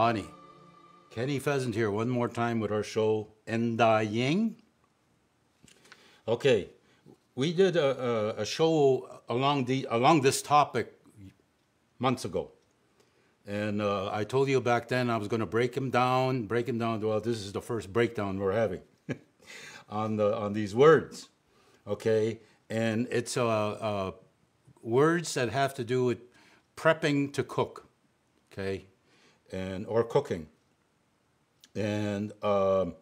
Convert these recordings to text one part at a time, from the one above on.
Ani. Kenny Pheasant here one more time with our show Enda Ying. Okay, we did a show along this topic months ago. And I told you back then I was going to break him down. Well, this is the first breakdown we're having on these words. Okay, and it's words that have to do with prepping to cook. Okay, or cooking. And the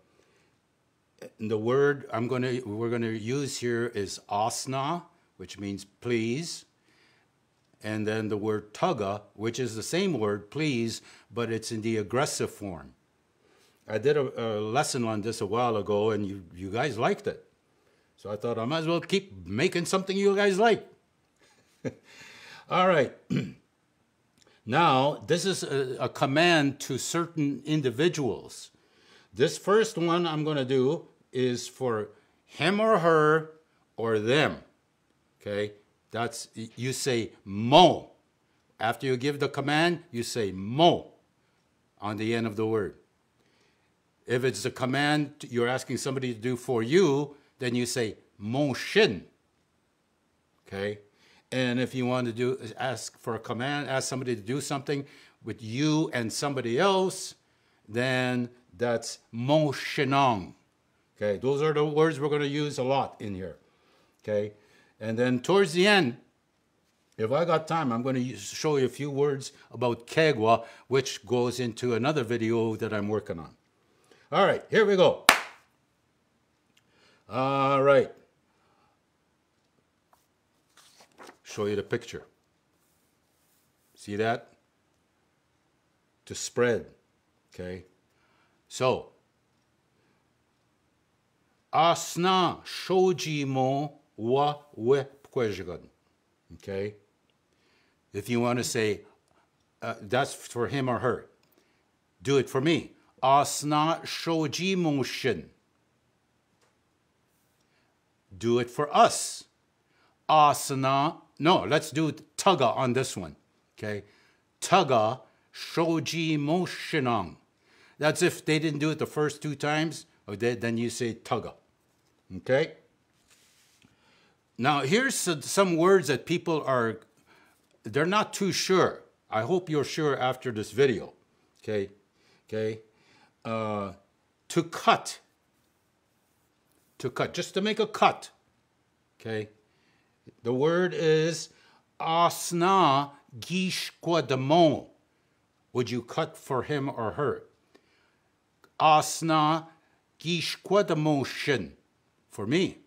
word we're gonna use here is asna, which means please. And then the word taga, which is the same word, please, but it's in the aggressive form. I did a lesson on this a while ago, and you guys liked it. So I thought I might as well keep making something you guys like. All right. Now, this is a command to certain individuals. This first one I'm going to do is for him or her or them. Okay? That's, you say mo. After you give the command, you say mo on the end of the word. If it's a command you're asking somebody to do for you, then you say mo shin. Okay? And if you want to ask for a command, ask somebody to do something with you and somebody else, then that's mo shinong. Okay? Those are the words we're going to use a lot in here. Okay? And then towards the end, if I got time, I'm going to show you a few words about kegwa, which goes into another video that I'm working on. All right, here we go. All right. Show you the picture. See that? To spread. Okay. So, asna shoji mo wa we pkwejigan. Okay? If you want to say, that's for him or her. Do it for me. Asna shoji mo shin. Do it for us. Asana. No, let's do taga on this one. Okay? Taga shoji mo shinang. That's if they didn't do it the first two times, or then you say taga. Okay? Now, here's some words that people they're not too sure. I hope you're sure after this video. Okay? Okay? To cut. To cut. Just to make a cut. Okay? The word is asna gishkwadamon. Would you cut for him or her? Asna gishkwadamon shin. For me.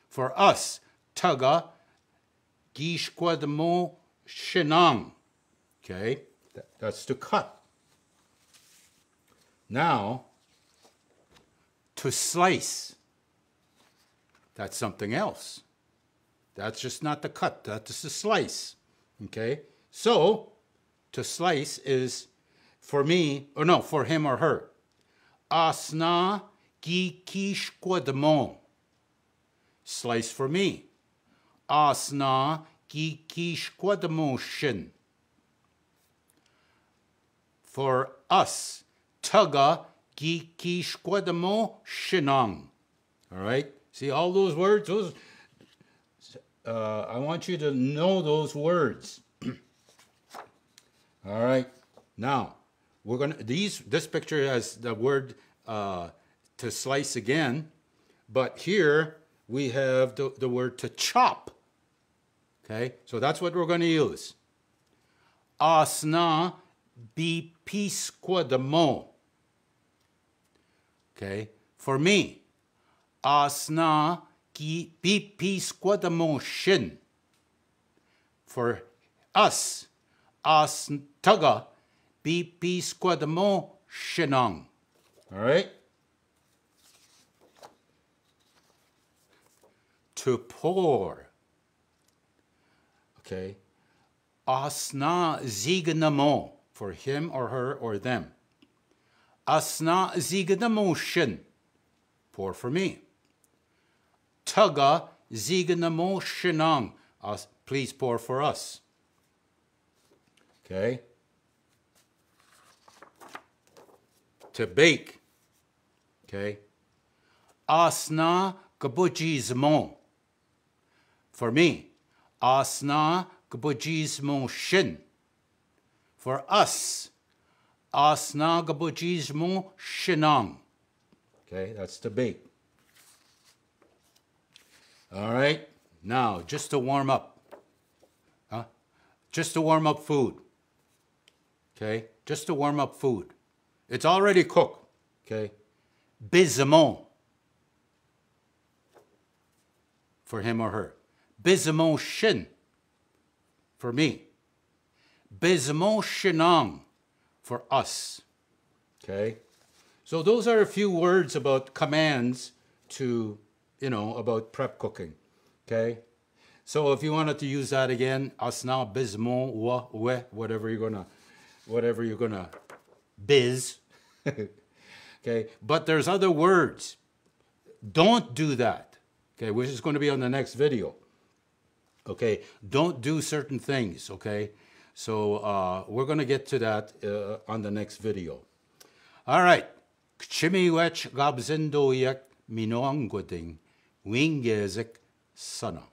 For us. Taga gishkwadamon shinang. Okay? That's to cut. Now, to slice. That's something else. That's just not the cut. That's the slice. Okay? So, to slice is for me, or no, for him or her. Asna gikishkwadamon. Slice for me. Asna gikishkwadamon shin. For us. Taga gikishkwadamon shinang. All right? See all those words? I want you to know those words. All right. Now, we're gonna this picture has the word to slice again, but here we have the word to chop. Okay, so that's what we're going to use. Asna bipisquadamo. Okay, for me, asna bipisquadamo shin. For us, taga bipisquadamo shinang. All right. To pour. Okay. Asna ziganamo. For him or her or them. Asna ziganamo shin. Pour for me. Taga ziganamo shinang. Please pour for us. Okay. to bake. Okay? Asna kabujizmo. For me. Asna kabujizmo shin. For us. Asna kabujizmo shinang. Okay, that's to bake. All right? Now, just to warm up. Just to warm up food. Okay? Just to warm up food. It's already cooked. Okay? Bizamon. For him or her. Bizamon shin. For me. Bizamon shinang. For us. Okay? So those are a few words about commands to, about prep cooking. Okay? So if you wanted to use that again, asna, bizmon, wa, we, whatever you're gonna biz. Okay, but there's other words. Don't do that. Okay, which is going to be on the next video. Okay, don't do certain things. Okay, so we're going to get to that on the next video. All right. Chimiwech gabzindo yak minoanguding wingezik sana.